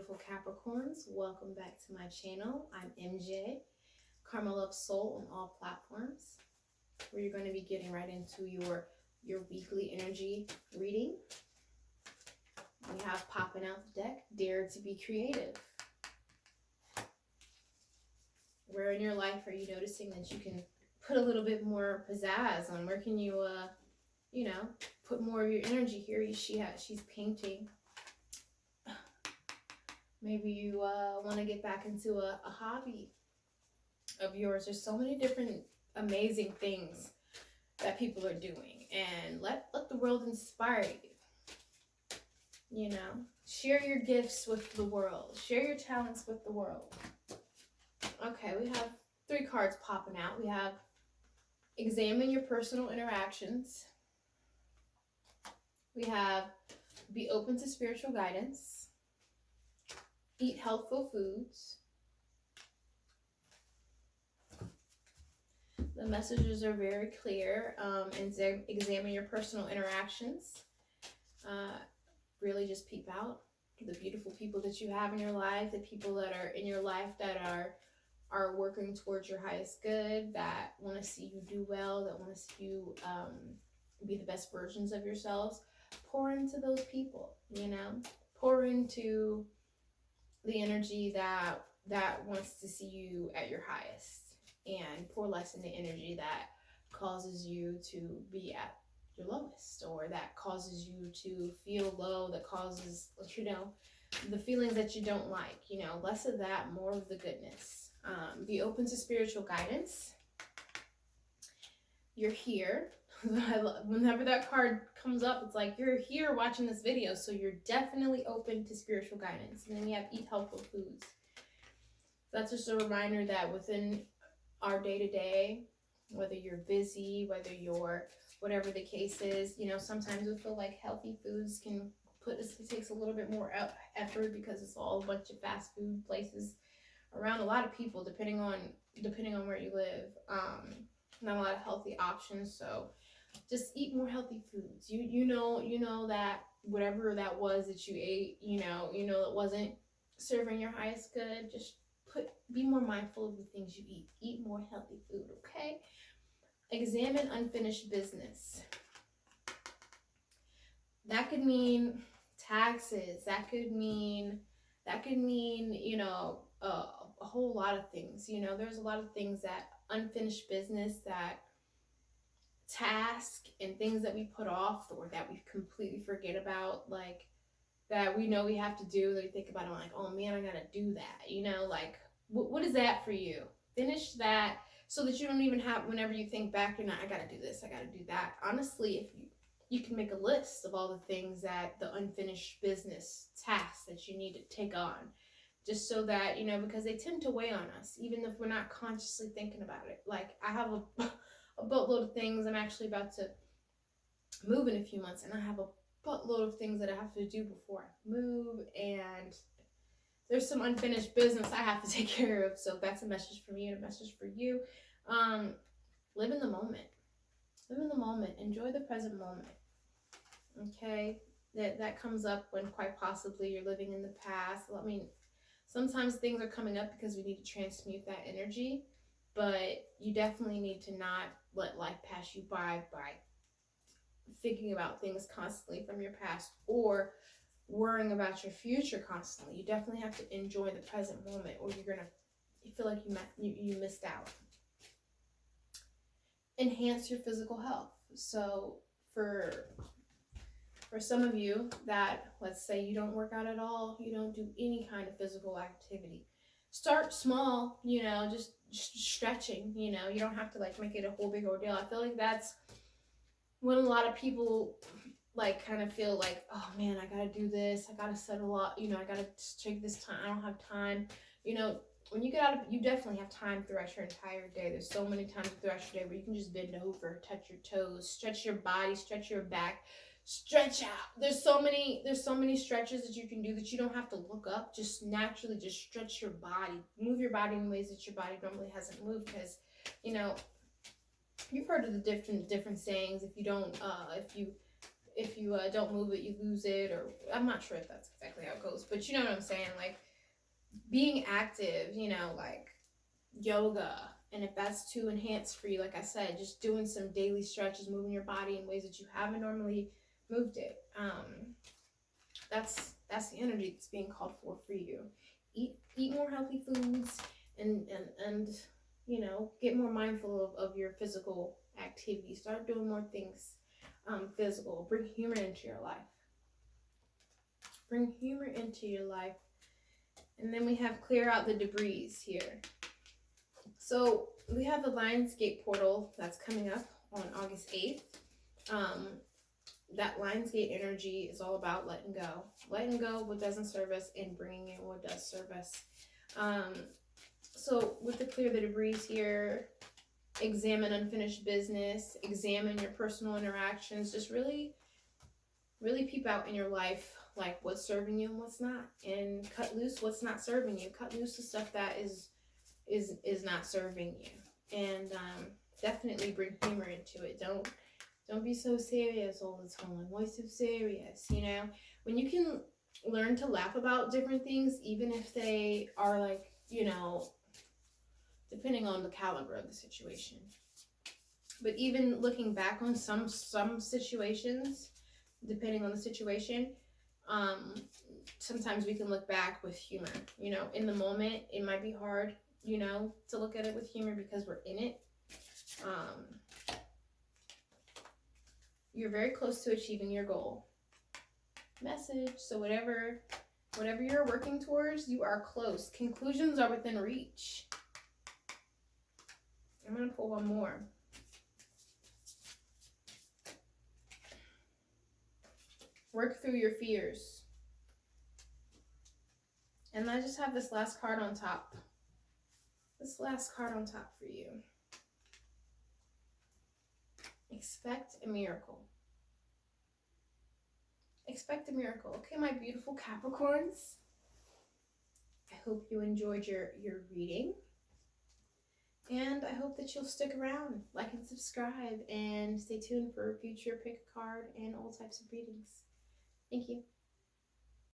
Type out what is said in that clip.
beautiful Capricorns. Welcome back to my channel. I'm MJ, KarmaLoveSoul on all platforms, where you're going to be getting right into your weekly energy reading. We have popping out the deck, Dare to be Creative. Where in your life are you noticing that you can put a little bit more pizzazz on? Where can you, put more of your energy here? She's painting. Maybe you want to get back into a hobby of yours. There's so many different amazing things that people are doing, and let the world inspire you. Share your gifts with the world. Share your talents with the world. Okay, we have 3 cards popping out. We have examine your personal interactions. We have be open to spiritual guidance. Eat healthful foods. The messages are very clear. Examine your personal interactions. Really just peep out the beautiful people that you have in your life, the people that are in your life that are working towards your highest good, that want to see you do well, that want to see you be the best versions of yourselves. Pour into those people, pour into the energy that wants to see you at your highest, and pour less in the energy that causes you to be at your lowest, or that causes you to feel low, that causes, the feelings that you don't like. Less of that, more of the goodness. Be open to spiritual guidance. You're here. Whenever that card comes up, it's like you're here watching this video, so you're definitely open to spiritual guidance. And then we have eat healthful foods. That's just a reminder that within our day-to-day, whether you're busy, whether you're whatever the case is, sometimes we feel like healthy foods can it takes a little bit more effort, because it's all a bunch of fast food places around. A lot of people, depending on where you live, not a lot of healthy options. So just eat more healthy foods. You know that whatever that was that you ate, it wasn't serving your highest good. Just be more mindful of the things you eat. Eat more healthy food, okay? Examine unfinished business. That could mean taxes. That could mean a whole lot of things. There's a lot of things, that unfinished business, that task and things that we put off, or that we completely forget about, like that we know we have to do, that we think about it like, oh man, I gotta do that. Like what is that for you? Finish that, so that you don't even have, whenever you think back, you're not, I gotta do this, I gotta do that. Honestly, if you can make a list of all the things, that the unfinished business tasks that you need to take on, just so that, because they tend to weigh on us, even if we're not consciously thinking about it. Like, I have a boatload of things. I'm actually about to move in a few months, and I have a buttload of things that I have to do before I move, and there's some unfinished business I have to take care of. So that's a message for me and a message for you. Live in the moment. Live in the moment. Enjoy the present moment. Okay? That comes up when quite possibly you're living in the past. I mean, sometimes things are coming up because we need to transmute that energy, but you definitely need to not let life pass you by thinking about things constantly from your past, or worrying about your future constantly. You definitely have to enjoy the present moment, or you're gonna feel like you missed out. Enhance your physical health. So for some of you that, let's say, you don't work out at all, you don't do any kind of physical activity, start small. Just stretching. You don't have to make it a whole big ordeal. I feel like that's when a lot of people kind of feel like, oh man, I gotta do this, I gotta settle up, I gotta take this time, I don't have time. When you get out of, you definitely have time throughout your entire day. There's so many times throughout your day where you can just bend over, touch your toes, stretch your body, stretch your back, stretch out. There's so many stretches that you can do, that you don't have to look up. Just naturally just stretch your body, move your body in ways that your body normally hasn't moved. Because you've heard of the different sayings. If you if you don't move it, you lose it, or I'm not sure if that's exactly how it goes, but you know what I'm saying, like being active, you know, like yoga, and if that's too enhanced for you, like I said, just doing some daily stretches, moving your body in ways that you haven't normally moved it. That's the energy that's being called for you. Eat more healthy foods, and you know, get more mindful of your physical activity. Start doing more things physical. Bring humor into your life. Bring humor into your life. And then we have clear out the debris here. So we have the Lionsgate portal that's coming up on August 8th. That Lionsgate energy is all about letting go. Letting go what doesn't serve us and bringing in what does serve us. So with the clear the debris here, examine unfinished business, examine your personal interactions, just really, really peep out in your life, like what's serving you and what's not, and cut loose what's not serving you. Cut loose the stuff that is not serving you, and definitely bring humor into it. Don't be so serious all the time. Why so serious? You know, when you can learn to laugh about different things, even if they are like, you know, depending on the caliber of the situation. But even looking back on some situations, depending on the situation, sometimes we can look back with humor. You know, in the moment, it might be hard, you know, to look at it with humor because we're in it. You're very close to achieving your goal. Message. So whatever you're working towards, you are close. Conclusions are within reach. I'm going to pull one more. Work through your fears. And I just have this last card on top. This last card on top for you. Expect a miracle. Expect a miracle. Okay, my beautiful Capricorns. I hope you enjoyed your reading. And I hope that you'll stick around, like and subscribe, and stay tuned for future pick a card and all types of readings. Thank you.